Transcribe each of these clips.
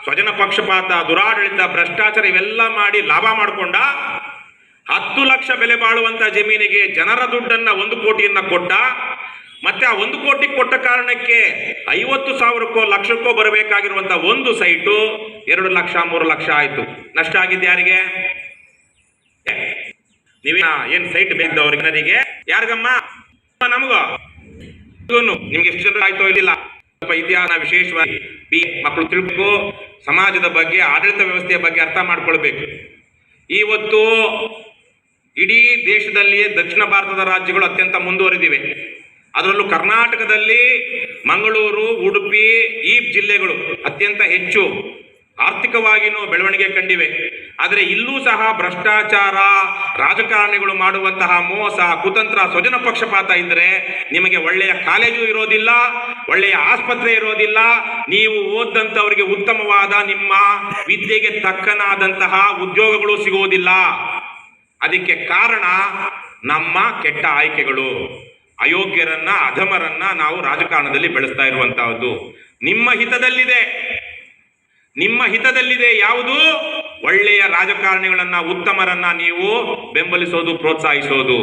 ಸ್ವಜನ ಪಕ್ಷಪಾತ, ದುರಾಡಳಿತ, ಭ್ರಷ್ಟಾಚಾರ ಇವೆಲ್ಲ ಮಾಡಿ ಲಾಭ ಮಾಡಿಕೊಂಡ. 10 ಲಕ್ಷ ಬೆಲೆ ಬಾಳುವಂತ ಜಮೀನಿಗೆ ಜನರ ದುಡ್ಡನ್ನ 1 ಕೋಟಿಯನ್ನ ಕೊಟ್ಟ. ಮತ್ತೆ ಆ 1 ಕೋಟಿ ಕೊಟ್ಟ ಕಾರಣಕ್ಕೆ 50,000ಕ್ಕೋ ಲಕ್ಷಕ್ಕೋ ಬರಬೇಕಾಗಿರುವಂತ ಒಂದು ಸೈಟು 2 ಲಕ್ಷ 3 ಲಕ್ಷ ಆಯ್ತು. ನಷ್ಟ ಆಗಿದ್ದು ಯಾರಿಗೆ? ನೀವೇ ಏನ್ ಸೈಟ್ ಬೇಕಿದ್ದವ್ರಿಗೆ ಯಾರಿಗಮ್ಮ? ನಮಗೂ ನಿಮ್ಗೆ ಎಷ್ಟು ಜನ ಆಯ್ತೋ ಇಲ್ಲ ಇತಿಹಾಸ ವಿಶೇಷವಾಗಿ ಮಕ್ಕಳು ತಿಳ್ಬೇಕು, ಸಮಾಜದ ಬಗ್ಗೆ, ಆಡಳಿತ ವ್ಯವಸ್ಥೆಯ ಬಗ್ಗೆ ಅರ್ಥ ಮಾಡ್ಕೊಳ್ಬೇಕು. ಇವತ್ತು ಇಡೀ ದೇಶದಲ್ಲಿಯೇ ದಕ್ಷಿಣ ಭಾರತದ ರಾಜ್ಯಗಳು ಅತ್ಯಂತ ಮುಂದುವರೆದಿವೆ. ಅದರಲ್ಲೂ ಕರ್ನಾಟಕದಲ್ಲಿ ಮಂಗಳೂರು, ಉಡುಪಿ ಈ ಜಿಲ್ಲೆಗಳು ಅತ್ಯಂತ ಹೆಚ್ಚು ಆರ್ಥಿಕವಾಗಿಯೂ ಬೆಳವಣಿಗೆ ಕಂಡಿವೆ. ಆದರೆ ಇಲ್ಲೂ ಸಹ ಭ್ರಷ್ಟಾಚಾರ, ರಾಜಕಾರಣಿಗಳು ಮಾಡುವಂತಹ ಮೋಸ, ಕುತಂತ್ರ, ಸ್ವಜನ ಪಕ್ಷಪಾತ ಇದ್ದರೆ ನಿಮಗೆ ಒಳ್ಳೆಯ ಕಾಲೇಜು ಇರೋದಿಲ್ಲ, ಒಳ್ಳೆಯ ಆಸ್ಪತ್ರೆ ಇರೋದಿಲ್ಲ, ನೀವು ಓದಂಥವರಿಗೆ ಉತ್ತಮವಾದ ನಿಮ್ಮ ವಿದ್ಯೆಗೆ ತಕ್ಕನಾದಂತಹ ಉದ್ಯೋಗಗಳು ಸಿಗುವುದಿಲ್ಲ. ಅದಕ್ಕೆ ಕಾರಣ ನಮ್ಮ ಕೆಟ್ಟ ಆಯ್ಕೆಗಳು. ಅಯೋಗ್ಯರನ್ನ, ಅಧಮರನ್ನ ನಾವು ರಾಜಕಾರಣದಲ್ಲಿ ಬೆಳೆಸ್ತಾ ಇರುವಂತಹದ್ದು. ನಿಮ್ಮ ಹಿತದಲ್ಲಿದೆ ಯಾವುದು? ಒಳ್ಳೆಯ ರಾಜಕಾರಣಿಗಳನ್ನ, ಉತ್ತಮರನ್ನ ನೀವು ಬೆಂಬಲಿಸೋದು, ಪ್ರೋತ್ಸಾಹಿಸೋದು.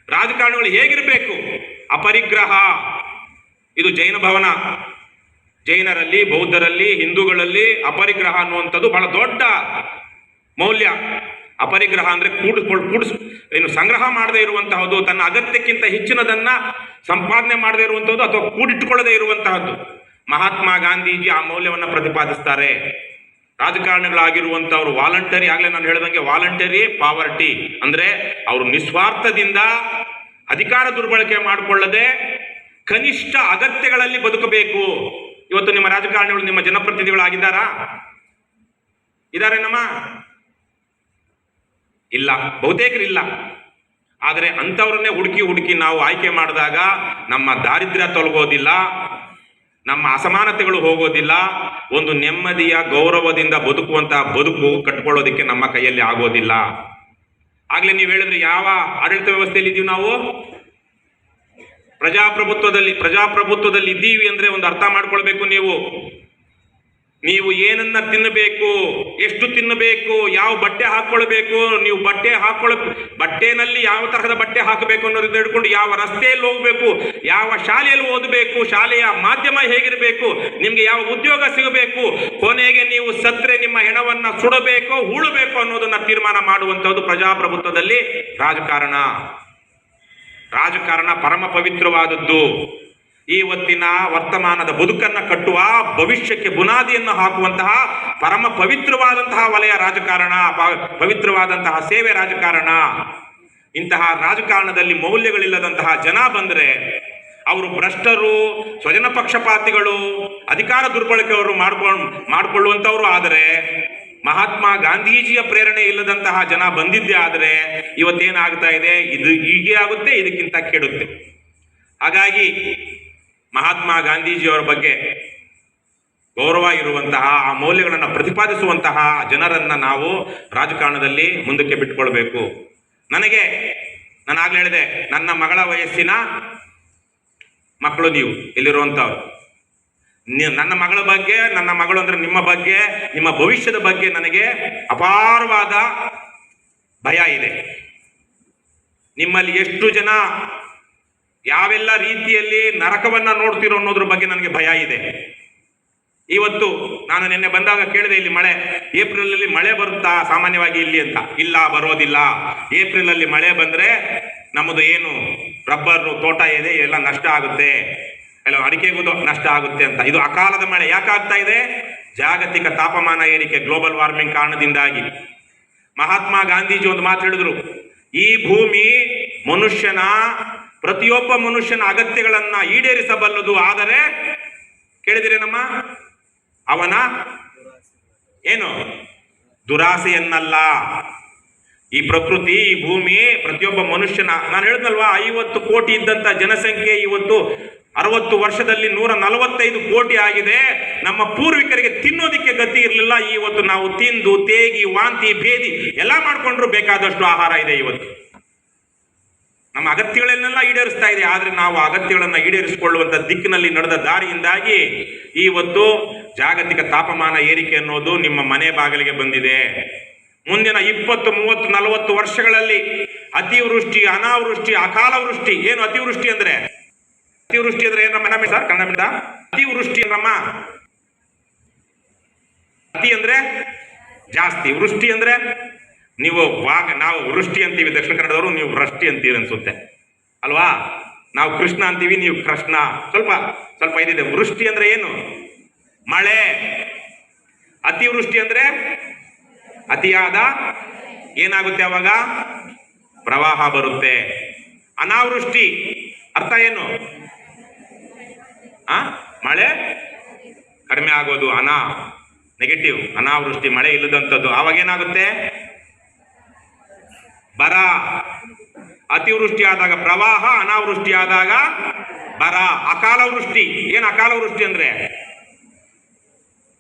ರಾಜಕಾರಣಿಗಳು ಹೇಗಿರಬೇಕು? ಅಪರಿಗ್ರಹ. ಇದು ಜೈನ ಭವನ. ಜೈನರಲ್ಲಿ, ಬೌದ್ಧರಲ್ಲಿ, ಹಿಂದೂಗಳಲ್ಲಿ ಅಪರಿಗ್ರಹ ಅನ್ನುವಂಥದ್ದು ಬಹಳ ದೊಡ್ಡ ಮೌಲ್ಯ. ಅಪರಿಗ್ರಹ ಅಂದ್ರೆ ಏನು ಸಂಗ್ರಹ ಮಾಡದೇ ಇರುವಂತಹದ್ದು, ತನ್ನ ಅಗತ್ಯಕ್ಕಿಂತ ಹೆಚ್ಚಿನದನ್ನ ಸಂಪಾದನೆ ಮಾಡದೇ ಇರುವಂತಹದ್ದು ಅಥವಾ ಕೂಡಿಟ್ಟುಕೊಳ್ಳದೇ ಇರುವಂತಹದ್ದು. ಮಹಾತ್ಮ ಗಾಂಧೀಜಿ ಆ ಮೌಲ್ಯವನ್ನು ಪ್ರತಿಪಾದಿಸ್ತಾರೆ. ರಾಜಕಾರಣಿಗಳಾಗಿರುವಂತವ್ರು ವಾಲಂಟರಿ, ಆಗ್ಲೇ ನಾನು ಹೇಳಿದಂಗೆ ವಾಲಂಟರಿ ಪಾವರ್ಟಿ ಅಂದ್ರೆ ಅವರು ನಿಸ್ವಾರ್ಥದಿಂದ ಅಧಿಕಾರ ದುರ್ಬಳಕೆ ಮಾಡಿಕೊಳ್ಳದೆ ಕನಿಷ್ಠ ಅಗತ್ಯಗಳಲ್ಲಿ ಬದುಕಬೇಕು. ಇವತ್ತು ನಿಮ್ಮ ರಾಜಕಾರಣಿಗಳು ನಿಮ್ಮ ಜನಪ್ರತಿನಿಧಿಗಳಾಗಿದ್ದಾರಾ? ಇದಾರೇನಮ್ಮ? ಇಲ್ಲ, ಬಹುತೇಕರಿಲ್ಲ. ಆದರೆ ಅಂಥವ್ರನ್ನೇ ಹುಡುಕಿ ನಾವು ಆಯ್ಕೆ ಮಾಡಿದಾಗ ನಮ್ಮ ದಾರಿದ್ರ್ಯ ತೊಲಗೋದಿಲ್ಲ, ನಮ್ಮ ಅಸಮಾನತೆಗಳು ಹೋಗೋದಿಲ್ಲ, ಒಂದು ನೆಮ್ಮದಿಯ ಗೌರವದಿಂದ ಬದುಕುವಂತಹ ಬದುಕು ಕಟ್ಕೊಳ್ಳೋದಕ್ಕೆ ನಮ್ಮ ಕೈಯಲ್ಲಿ ಆಗೋದಿಲ್ಲ. ಆಗ್ಲೇ ನೀವು ಹೇಳಿದ್ರೆ ಯಾವ ಆಡಳಿತ ವ್ಯವಸ್ಥೆಯಲ್ಲಿ ಇದ್ದೀವಿ ನಾವು? ಪ್ರಜಾಪ್ರಭುತ್ವದಲ್ಲಿ ಇದ್ದೀವಿ ಅಂದ್ರೆ ಒಂದು ಅರ್ಥ ಮಾಡ್ಕೊಳ್ಬೇಕು. ನೀವು ಏನನ್ನ ತಿನ್ನಬೇಕು, ಎಷ್ಟು ತಿನ್ನಬೇಕು, ಯಾವ ಬಟ್ಟೆ ಹಾಕೊಳ್ಬೇಕು, ನೀವು ಬಟ್ಟೆನಲ್ಲಿ ಯಾವ ತರಹದ ಬಟ್ಟೆ ಹಾಕಬೇಕು ಅನ್ನೋದನ್ನ ಹಿಡ್ಕೊಂಡು ಯಾವ ರಸ್ತೆಯಲ್ಲಿ ಹೋಗ್ಬೇಕು, ಯಾವ ಶಾಲೆಯಲ್ಲಿ ಓದಬೇಕು, ಶಾಲೆಯ ಮಾಧ್ಯಮ ಹೇಗಿರಬೇಕು, ನಿಮ್ಗೆ ಯಾವ ಉದ್ಯೋಗ ಸಿಗಬೇಕು, ಕೊನೆಗೆ ನೀವು ಸತ್ರೆ ನಿಮ್ಮ ಹೆಣವನ್ನ ಸುಡಬೇಕು, ಹೂಳಬೇಕು ಅನ್ನೋದನ್ನ ತೀರ್ಮಾನ ಮಾಡುವಂತಹದ್ದು ಪ್ರಜಾಪ್ರಭುತ್ವದಲ್ಲಿ ರಾಜಕಾರಣ ಪರಮ ಪವಿತ್ರವಾದದ್ದು. ಇವತ್ತಿನ ವರ್ತಮಾನದ ಬದುಕನ್ನು ಕಟ್ಟುವ, ಭವಿಷ್ಯಕ್ಕೆ ಬುನಾದಿಯನ್ನು ಹಾಕುವಂತಹ ಪರಮ ಪವಿತ್ರವಾದಂತಹ ವಲಯ ರಾಜಕಾರಣ, ಪವಿತ್ರವಾದಂತಹ ಸೇವೆ ರಾಜಕಾರಣ. ಇಂತಹ ರಾಜಕಾರಣದಲ್ಲಿ ಮೌಲ್ಯಗಳಿಲ್ಲದಂತಹ ಜನ ಬಂದರೆ ಅವರು ಭ್ರಷ್ಟರು, ಸ್ವಜನ ಪಕ್ಷಪಾತಿಗಳು, ಅಧಿಕಾರ ದುರ್ಬಳಕೆಯವರು ಮಾಡಿಕೊಳ್ಳುವಂಥವ್ರು. ಆದರೆ ಮಹಾತ್ಮ ಗಾಂಧೀಜಿಯ ಪ್ರೇರಣೆ ಇಲ್ಲದಂತಹ ಜನ ಬಂದಿದ್ದೇ ಆದರೆ ಇವತ್ತೇನಾಗ್ತಾ ಇದೆ? ಇದು ಹೀಗೆ ಆಗುತ್ತೆ, ಇದಕ್ಕಿಂತ ಕೆಡುತ್ತೆ. ಹಾಗಾಗಿ ಮಹಾತ್ಮ ಗಾಂಧೀಜಿಯವರ ಬಗ್ಗೆ ಗೌರವ ಇರುವಂತಹ, ಆ ಮೌಲ್ಯಗಳನ್ನು ಪ್ರತಿಪಾದಿಸುವಂತಹ ಜನರನ್ನ ನಾವು ರಾಜಕಾರಣದಲ್ಲಿ ಮುಂದಕ್ಕೆ ಬಿಟ್ಕೊಳ್ಬೇಕು. ನಾನು ಆಗ್ಲೇ ಹೇಳಿದೆ, ನನ್ನ ಮಗಳ ವಯಸ್ಸಿನ ಮಕ್ಕಳು ನೀವು ಇಲ್ಲಿರುವಂಥವ್ರು. ನನ್ನ ಮಗಳ ಬಗ್ಗೆ, ನನ್ನ ಮಗಳು ಅಂದ್ರೆ ನಿಮ್ಮ ಬಗ್ಗೆ, ನಿಮ್ಮ ಭವಿಷ್ಯದ ಬಗ್ಗೆ ನನಗೆ ಅಪಾರವಾದ ಭಯ ಇದೆ. ನಿಮ್ಮಲ್ಲಿ ಎಷ್ಟು ಜನ ಯಾವೆಲ್ಲ ರೀತಿಯಲ್ಲಿ ನರಕವನ್ನ ನೋಡ್ತಿರೋ ಅನ್ನೋದ್ರ ಬಗ್ಗೆ ನನಗೆ ಭಯ ಇದೆ. ಇವತ್ತು ನಾನು ನಿನ್ನೆ ಬಂದಾಗ ಕೇಳಿದೆ, ಇಲ್ಲಿ ಏಪ್ರಿಲ್ ಅಲ್ಲಿ ಮಳೆ ಬರುತ್ತಾ ಸಾಮಾನ್ಯವಾಗಿ ಇಲ್ಲಿ ಅಂತ. ಇಲ್ಲ, ಬರೋದಿಲ್ಲ. ಏಪ್ರಿಲ್ ಅಲ್ಲಿ ಮಳೆ ಬಂದ್ರೆ ನಮ್ಮದು ಏನು ರಬ್ಬರ್ ತೋಟ ಇದೆ ಎಲ್ಲ ನಷ್ಟ ಆಗುತ್ತೆ, ಎಲ್ಲ ಅಡಿಕೆಗೂ ನಷ್ಟ ಆಗುತ್ತೆ ಅಂತ. ಇದು ಅಕಾಲದ ಮಳೆ ಯಾಕಾಗ್ತಾ ಇದೆ? ಜಾಗತಿಕ ತಾಪಮಾನ ಏರಿಕೆ, ಗ್ಲೋಬಲ್ ವಾರ್ಮಿಂಗ್ ಕಾರಣದಿಂದಾಗಿ. ಮಹಾತ್ಮ ಗಾಂಧೀಜಿ ಒಂದು ಮಾತು ಹೇಳಿದ್ರು, ಈ ಭೂಮಿ ಪ್ರತಿಯೊಬ್ಬ ಮನುಷ್ಯನ ಅಗತ್ಯಗಳನ್ನ ಈಡೇರಿಸಬಲ್ಲದು, ಆದರೆ ಕೇಳಿದಿರೇನಮ್ಮ, ಅವನ ಏನು ದುರಾಸೆಯನ್ನಲ್ಲ. ಈ ಪ್ರಕೃತಿ, ಈ ಭೂಮಿ ಪ್ರತಿಯೊಬ್ಬ ಮನುಷ್ಯನ, ನಾನು ಹೇಳಿದ್ನಲ್ವಾ 50 ಕೋಟಿ ಇದ್ದಂತ ಜನಸಂಖ್ಯೆ ಇವತ್ತು 60 ವರ್ಷದಲ್ಲಿ 145 ಕೋಟಿ ಆಗಿದೆ. ನಮ್ಮ ಪೂರ್ವಿಕರಿಗೆ ತಿನ್ನೋದಿಕ್ಕೆ ಗತಿ ಇರಲಿಲ್ಲ. ಇವತ್ತು ನಾವು ತಿಂದು ತೇಗಿ ವಾಂತಿ ಭೇದಿ ಎಲ್ಲ ಮಾಡ್ಕೊಂಡ್ರು ಬೇಕಾದಷ್ಟು ಆಹಾರ ಇದೆ ಇವತ್ತು. ನಮ್ಮ ಅಗತ್ಯಗಳನ್ನೆಲ್ಲ ಈಡೇರಿಸ್ತಾ ಇದೆ. ಆದರೆ ನಾವು ಅಗತ್ಯಗಳನ್ನು ಈಡೇರಿಸಿಕೊಳ್ಳುವಂಥ ದಿಕ್ಕಿನಲ್ಲಿ ನಡೆದ ದಾರಿಯಿಂದಾಗಿ ಇವತ್ತು ಜಾಗತಿಕ ತಾಪಮಾನ ಏರಿಕೆ ಅನ್ನೋದು ನಿಮ್ಮ ಮನೆ ಬಾಗಿಲಿಗೆ ಬಂದಿದೆ. ಮುಂದಿನ 20, 30, 40 ವರ್ಷಗಳಲ್ಲಿ ಅತಿವೃಷ್ಟಿ, ಅನಾವೃಷ್ಟಿ, ಅಕಾಲ ವೃಷ್ಟಿ. ಏನು ಅತಿವೃಷ್ಟಿ ಅಂದ್ರೆ? ಅತಿವೃಷ್ಟಿ ಅಂದ್ರೆ ಏನಮ್ಮ ಸರ್ ಕನ್ನಡ? ಅತಿವೃಷ್ಟಿ ಅಂದ್ರಮ್ಮ, ಅತಿ ಅಂದ್ರೆ ಜಾಸ್ತಿ, ವೃಷ್ಟಿ ಅಂದ್ರೆ ನಾವು ವೃಷ್ಟಿ ಅಂತೀವಿ ದಕ್ಷಿಣ ಕನ್ನಡದವರು, ನೀವು ವೃಷ್ಟಿ ಅಂತೀರಿ ಅನ್ಸುತ್ತೆ ಅಲ್ವಾ? ನಾವು ಕೃಷ್ಣ ಅಂತೀವಿ, ನೀವು ಕೃಷ್ಣ. ಸ್ವಲ್ಪ ಇದಿದೆ. ವೃಷ್ಟಿ ಅಂದ್ರೆ ಏನು? ಮಳೆ. ಅತಿವೃಷ್ಟಿ ಅಂದ್ರೆ ಅತಿಯಾದ ಏನಾಗುತ್ತೆ? ಅವಾಗ ಪ್ರವಾಹ ಬರುತ್ತೆ. ಅನಾವೃಷ್ಟಿ ಅರ್ಥ ಏನು? ಮಳೆ ಕಡಿಮೆ ಆಗೋದು. ನೆಗೆಟಿವ್. ಅನಾವೃಷ್ಟಿ ಮಳೆ ಇಲ್ಲದಂಥದ್ದು. ಆವಾಗ ಏನಾಗುತ್ತೆ? ಬರ. ಅತಿವೃಷ್ಟಿ ಆದಾಗ ಪ್ರವಾಹ, ಅನಾವೃಷ್ಟಿ ಆದಾಗ ಬರ. ಅಕಾಲ ವೃಷ್ಟಿ. ಏನು ಅಕಾಲ ವೃಷ್ಟಿ ಅಂದ್ರೆ?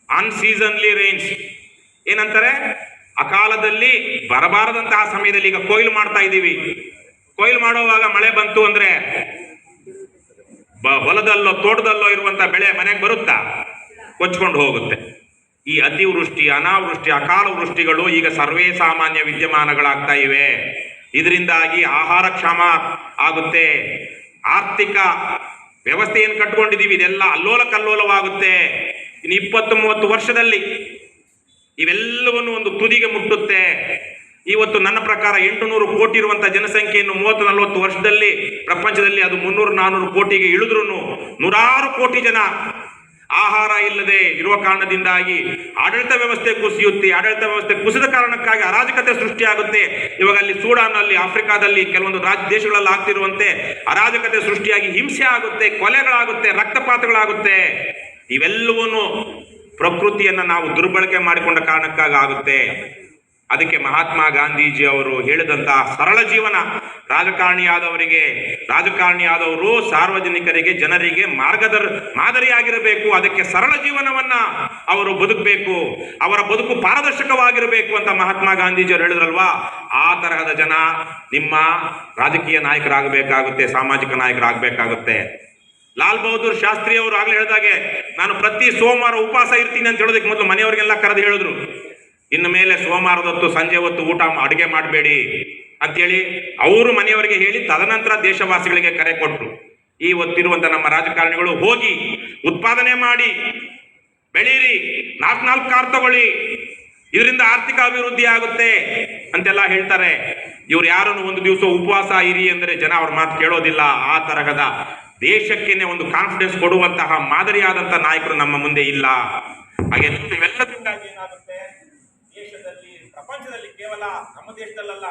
ಅನ್ಸೀಸನ್ಲಿ ರೈನ್ಸ್. ಏನಂತಾರೆ? ಅಕಾಲದಲ್ಲಿ ಬರಬಾರದಂತಹ ಸಮಯದಲ್ಲಿ. ಈಗ ಕೊಯ್ಲು ಮಾಡ್ತಾ ಇದ್ದೀವಿ, ಕೊಯ್ಲು ಮಾಡುವಾಗ ಮಳೆ ಬಂತು ಅಂದ್ರೆ ಹೊಲದಲ್ಲೋ ತೋಟದಲ್ಲೋ ಇರುವಂತ ಬೆಳೆ ಮನೆಗೆ ಬರುತ್ತಾ? ಕೊಚ್ಕೊಂಡು ಹೋಗುತ್ತೆ. ಈ ಅತಿವೃಷ್ಟಿ, ಅನಾವೃಷ್ಟಿ, ಅಕಾಲ ವೃಷ್ಟಿಗಳು ಈಗ ಸರ್ವೇ ಸಾಮಾನ್ಯ ವಿದ್ಯಮಾನಗಳಾಗ್ತಾ ಇವೆ. ಇದರಿಂದಾಗಿ ಆಹಾರ ಕ್ಷಾಮ ಆಗುತ್ತೆ. ಆರ್ಥಿಕ ವ್ಯವಸ್ಥೆ ಏನು ಕಟ್ಕೊಂಡಿದ್ದೀವಿ ಇದೆಲ್ಲ ಅಲ್ಲೋಲ ಕಲ್ಲೋಲವಾಗುತ್ತೆ. ಇನ್ನು 20-30 ವರ್ಷದಲ್ಲಿ ಇವೆಲ್ಲವನ್ನು ಒಂದು ತುದಿಗೆ ಮುಟ್ಟುತ್ತೆ. ಇವತ್ತು ನನ್ನ ಪ್ರಕಾರ 800 ಕೋಟಿ ಇರುವಂತ ಜನಸಂಖ್ಯೆಯನ್ನು 30-40 ವರ್ಷದಲ್ಲಿ ಪ್ರಪಂಚದಲ್ಲಿ ಅದು 300-400 ಕೋಟಿಗೆ ಇಳಿದ್ರು ನೂರಾರು ಕೋಟಿ ಜನ ಆಹಾರ ಇಲ್ಲದೆ ಇರುವ ಕಾರಣದಿಂದಾಗಿ ಆಡಳಿತ ವ್ಯವಸ್ಥೆ ಕುಸಿಯುತ್ತೆ. ಆಡಳಿತ ವ್ಯವಸ್ಥೆ ಕುಸಿದ ಕಾರಣಕ್ಕಾಗಿ ಅರಾಜಕತೆ ಸೃಷ್ಟಿಯಾಗುತ್ತೆ. ಇವಾಗ ಅಲ್ಲಿ ಸೂಡಾನಲ್ಲಿ, ಆಫ್ರಿಕಾದಲ್ಲಿ, ಕೆಲವೊಂದು ದೇಶಗಳಲ್ಲಿ ಆಗ್ತಿರುವಂತೆ ಅರಾಜಕತೆ ಸೃಷ್ಟಿಯಾಗಿ ಹಿಂಸೆ ಆಗುತ್ತೆ, ಕೊಲೆಗಳಾಗುತ್ತೆ, ರಕ್ತಪಾತಗಳಾಗುತ್ತೆ. ಇವೆಲ್ಲವನ್ನು ಪ್ರಕೃತಿಯನ್ನ ನಾವು ದುರ್ಬಳಕೆ ಮಾಡಿಕೊಂಡ ಕಾರಣಕ್ಕಾಗಿ ಆಗುತ್ತೆ. ಅದಕ್ಕೆ ಮಹಾತ್ಮ ಗಾಂಧೀಜಿ ಅವರು ಹೇಳಿದಂತಹ ಸರಳ ಜೀವನ. ರಾಜಕಾರಣಿಯಾದವರು ಸಾರ್ವಜನಿಕರಿಗೆ, ಜನರಿಗೆ ಮಾದರಿಯಾಗಿರಬೇಕು. ಅದಕ್ಕೆ ಸರಳ ಜೀವನವನ್ನ ಅವರು ಬದುಕಬೇಕು. ಅವರ ಬದುಕು ಪಾರದರ್ಶಕವಾಗಿರಬೇಕು ಅಂತ ಮಹಾತ್ಮ ಗಾಂಧೀಜಿ ಅವರು ಹೇಳಿದ್ರಲ್ವಾ? ಆ ತರಹದ ಜನ ನಿಮ್ಮ ರಾಜಕೀಯ ನಾಯಕರಾಗಬೇಕಾಗುತ್ತೆ, ಸಾಮಾಜಿಕ ನಾಯಕರಾಗಬೇಕಾಗುತ್ತೆ. ಲಾಲ್ ಬಹದ್ದೂರ್ ಶಾಸ್ತ್ರಿ ಅವರು ಆಗ್ಲೇ ಹೇಳಿದಾಗೆ, ನಾನು ಪ್ರತಿ ಸೋಮವಾರ ಉಪವಾಸ ಇರ್ತೀನಿ ಅಂತ ಹೇಳೋದಕ್ಕೆ ಮೊದಲು ಮನೆಯವರಿಗೆಲ್ಲ ಕರೆದು ಹೇಳಿದ್ರು, ಇನ್ನು ಮೇಲೆ ಸೋಮವಾರದ ಹೊತ್ತು ಸಂಜೆ ಹೊತ್ತು ಅಡುಗೆ ಮಾಡಬೇಡಿ ಅಂತೇಳಿ ಅವರು ಮನೆಯವರಿಗೆ ಹೇಳಿ ತದನಂತರ ದೇಶವಾಸಿಗಳಿಗೆ ಕರೆ ಕೊಟ್ಟರು. ಈ ಹೊತ್ತಿರುವಂತ ನಮ್ಮ ರಾಜಕಾರಣಿಗಳು ಹೋಗಿ ಉತ್ಪಾದನೆ ಮಾಡಿ ಬೆಳೀರಿ, 4 ಕಾರ್ ತಗೊಳ್ಳಿ, ಇದರಿಂದ ಆರ್ಥಿಕ ಅಭಿವೃದ್ಧಿ ಆಗುತ್ತೆ ಅಂತೆಲ್ಲ ಹೇಳ್ತಾರೆ. ಇವ್ರು ಯಾರನ್ನು ಒಂದು ದಿವಸ ಉಪವಾಸ ಇರಿ ಅಂದರೆ ಜನ ಅವ್ರ ಮಾತು ಕೇಳೋದಿಲ್ಲ. ಆ ತರಹದ ದೇಶಕ್ಕೇನೆ ಒಂದು ಕಾನ್ಫಿಡೆನ್ಸ್ ಕೊಡುವಂತಹ ಮಾದರಿಯಾದಂಥ ನಾಯಕರು ನಮ್ಮ ಮುಂದೆ ಇಲ್ಲ. ಹಾಗೆ ಇವೆಲ್ಲದಿಂದಾಗಿ ಏನಾಗುತ್ತೆ? ದೇಶದಲ್ಲಿ, ಪ್ರಪಂಚದಲ್ಲಿ, ಕೇವಲ ನಮ್ಮ ದೇಶದಲ್ಲ,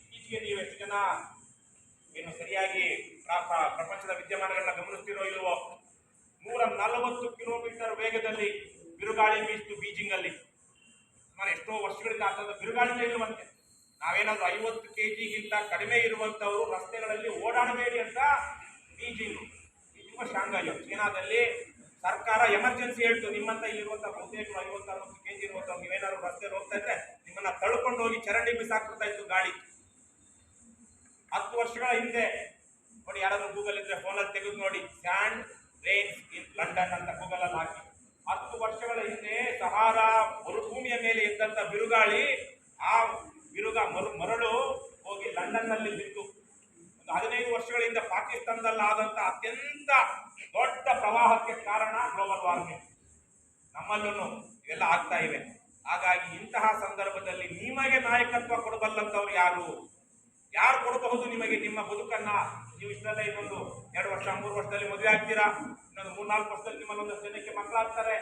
ಇತ್ತೀಚೆಗೆ ನೀವು ಎಷ್ಟು ಜನ ಏನು ಸರಿಯಾಗಿ ಪ್ರಪಂಚದ ವಿದ್ಯಮಾನಗಳನ್ನ ಗಮನಿಸ್ತಿರೋ ಇಲ್ವೋ, 140 ಕಿಲೋಮೀಟರ್ ವೇಗದಲ್ಲಿ ಬಿರುಗಾಳಿ ಬೀಸ್ತು ಬೀಜಿಂಗ್ ಅಲ್ಲಿ. ಸುಮಾರು ಎಷ್ಟೋ ವರ್ಷಗಳಿಂದ ಆಗ್ತದ ಬಿರುಗಾಳಿನೇ ಇರುವಂತೆ. ನಾವೇನಾದ್ರೂ 50 kg ಕಡಿಮೆ ಇರುವಂತವರು ರಸ್ತೆಗಳಲ್ಲಿ ಓಡಾಡಬೇಡಿ ಅಂತ ಬೀಜಿಂಗ್, ಶಾಂಘೈ, ಚೀನಾದಲ್ಲಿ ಸರ್ಕಾರ ಎಮರ್ಜೆನ್ಸಿ ಹೇಳ್ತು, ನಿಮ್ಮಂತ ಇಲ್ಲಿರುವಂತ ಬಹುತೇಕ 50-60 kg ಇರುವಂತ ನೀವೇನಾದ್ರು ರಸ್ತೆ ಹೋಗ್ತಾ ಇದ್ರೆ ನಿಮ್ಮನ್ನ ತಳ್ಕೊಂಡು ಹೋಗಿ ಚರಂಡಿ ಬಿಸಾಕ್ಬಿಡ್ತಾ ಇತ್ತು ಗಾಡಿ. 10 ವರ್ಷಗಳ ಹಿಂದೆ ನೋಡಿ, ಯಾರಾದ್ರೂ ಗೂಗಲ್ ಇದ್ರೆ ಫೋನಲ್ಲಿ ತೆಗೆದು ನೋಡಿ, ಸ್ಯಾಂಡ್ ರೈನ್ಸ್ ಇನ್ ಲಂಡನ್ ಅಂತ ಗೂಗಲ್ ಅಲ್ಲಿ ಹಾಕಿ. 10 ವರ್ಷಗಳ ಹಿಂದೆ ಸಹಾರಾ ಮರುಭೂಮಿಯ ಮೇಲೆ ಇದ್ದಂತ ಬಿರುಗಾಳಿ, ಆ ಮರಳು ಹೋಗಿ ಲಂಡನ್ ನಲ್ಲಿ ಬಿತ್ತು. ಒಂದು 15 ವರ್ಷಗಳಿಂದ ಪಾಕಿಸ್ತಾನದಲ್ಲಿ ಆದಂತ ಅತ್ಯಂತ ದೊಡ್ಡ ಪ್ರವಾಹಕ್ಕೆ ಕಾರಣ ಗ್ಲೋಬಲ್ ವಾರ್ಮಿಂಗ್. ನಮ್ಮಲ್ಲೂ ಇವೆಲ್ಲ ಆಗ್ತಾ ಇವೆ. ಹಾಗಾಗಿ ಇಂತಹ ಸಂದರ್ಭದಲ್ಲಿ ನಿಮಗೆ ನಾಯಕತ್ವ ಕೊಡಬಲ್ಲಂತವ್ರು ಯಾರು ಕೊಡಬಹುದು? ನಿಮಗೆ ನಿಮ್ಮ ಬದುಕನ್ನ ನೀವು ಇಷ್ಟೆಲ್ಲ ಇನ್ನೊಂದು 2 ವರ್ಷ 3 ವರ್ಷದಲ್ಲಿ ಮದುವೆ ಆಗ್ತೀರಾ, ಇನ್ನೊಂದು 3-4 ವರ್ಷದಲ್ಲಿ ನಿಮ್ಮಲ್ಲೊಂದು ಜನಕ್ಕೆ ಮಕ್ಕಳಾಗ್ತಾರೆ.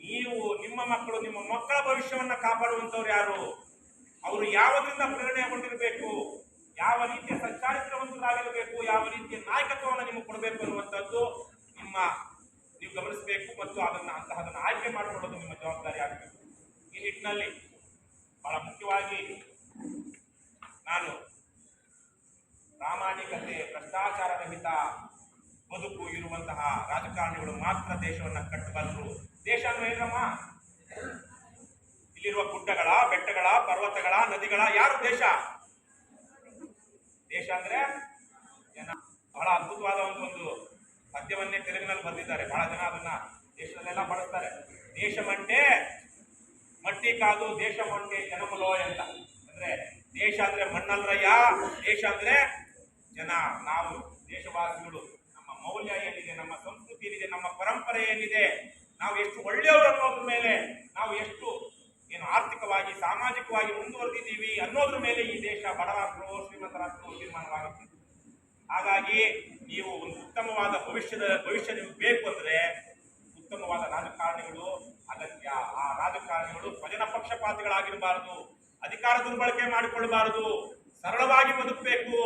ನೀವು ನಿಮ್ಮ ಮಕ್ಕಳು, ನಿಮ್ಮ ಮಕ್ಕಳ ಭವಿಷ್ಯವನ್ನ ಕಾಪಾಡುವಂತವ್ರು ಯಾರು? ಅವರು ಯಾವದ್ರಿಂದ ಪ್ರೇರಣೆಗೊಂಡಿರಬೇಕು, ಯಾವ ರೀತಿಯ ಸಚ್ಚಾರಿತ್ರವಂತರಾಗಿರಬೇಕು, ಯಾವ ರೀತಿಯ ನಾಯಕತ್ವವನ್ನು ನಿಮಗೆ ಕೊಡಬೇಕು ಅನ್ನುವಂಥದ್ದು ನೀವು ಗಮನಿಸಬೇಕು. ಮತ್ತು ಅದನ್ನ ಆಯ್ಕೆ ಮಾಡಿಕೊಳ್ಳೋದು ನಿಮ್ಮ ಜವಾಬ್ದಾರಿ ಆಗಬೇಕು. ಈ ನಿಟ್ಟಿನಲ್ಲಿ ಬಹಳ ಮುಖ್ಯವಾಗಿ ನಾನು ಪ್ರಾಮಾಣಿಕತೆ, ಭ್ರಷ್ಟಾಚಾರ ರಹಿತ ಬದುಕು ಇರುವಂತಹ ರಾಜಕಾರಣಿಗಳು ಮಾತ್ರ ದೇಶವನ್ನ ಕಟ್ಟಬಲ್ಲರು. ದೇಶ ಅಂದ್ರೆ ಏನಮ್ಮ? ಇಲ್ಲಿರುವ ಗುಡ್ಡಗಳ, ಬೆಟ್ಟಗಳ, ಪರ್ವತಗಳ, ನದಿಗಳ ಯಾರು ದೇಶ? ದೇಶ ಅಂದ್ರೆ ಜನ. ಬಹಳ ಅದ್ಭುತವಾದ ಒಂದು ಪದ್ಯವನ್ನೇ ತೆಲುಗಿನಲ್ಲಿ ಬಂದಿದ್ದಾರೆ. ಬಹಳ ಜನ ಅದನ್ನ ದೇಶದಲ್ಲೆಲ್ಲ ಬಳಸ್ತಾರೆ. ದೇಶಮಂಟೆ ಮಟ್ಟಿ ಕಾದು ದೇಶ ಮಂಟೆ ಜನಮಲೋಯ್ ಅಂತ. ಅಂದ್ರೆ ದೇಶ ಅಂದ್ರೆ ಮಣ್ಣಲ್ರಯ್ಯ, ದೇಶ ಅಂದ್ರೆ ಜನ. ನಾವು ದೇಶವಾಸಿಗಳು, ನಮ್ಮ ಮೌಲ್ಯ ಏನಿದೆ, ನಮ್ಮ ಸಂಸ್ಕೃತಿ ಏನಿದೆ, ನಮ್ಮ ಪರಂಪರೆ ಏನಿದೆ, ನಾವು ಎಷ್ಟು ಒಳ್ಳೆಯವರು ಅನ್ನೋದ್ರ ಮೇಲೆ, ನಾವು ಎಷ್ಟು ಏನು ಆರ್ಥಿಕವಾಗಿ ಸಾಮಾಜಿಕವಾಗಿ ಮುಂದುವರೆದಿದ್ದೀವಿ ಅನ್ನೋದ್ರ ಮೇಲೆ ಈ ದೇಶ ಬಡ ರಾಷ್ಟ್ರವೋ ಶ್ರೀಮಂತ ರಾಷ್ಟ್ರವೋ ತೀರ್ಮಾನವಾಗುತ್ತೆ. ಹಾಗಾಗಿ ನೀವು ಒಂದು ಉತ್ತಮವಾದ ಭವಿಷ್ಯ ನಿಮ್ಗೆ ಬೇಕು ಅಂದ್ರೆ ಉತ್ತಮವಾದ ರಾಜಕಾರಣಿಗಳು ಅಗತ್ಯ. ಆ ರಾಜಕಾರಣಿಗಳು ಸ್ವಜನ ಪಕ್ಷಪಾತಿಗಳಾಗಿರಬಾರದು, ಅಧಿಕಾರ ದುರ್ಬಳಕೆ ಮಾಡಿಕೊಳ್ಳಬಾರದು, ಸರಳವಾಗಿ ಬದುಕಬೇಕು,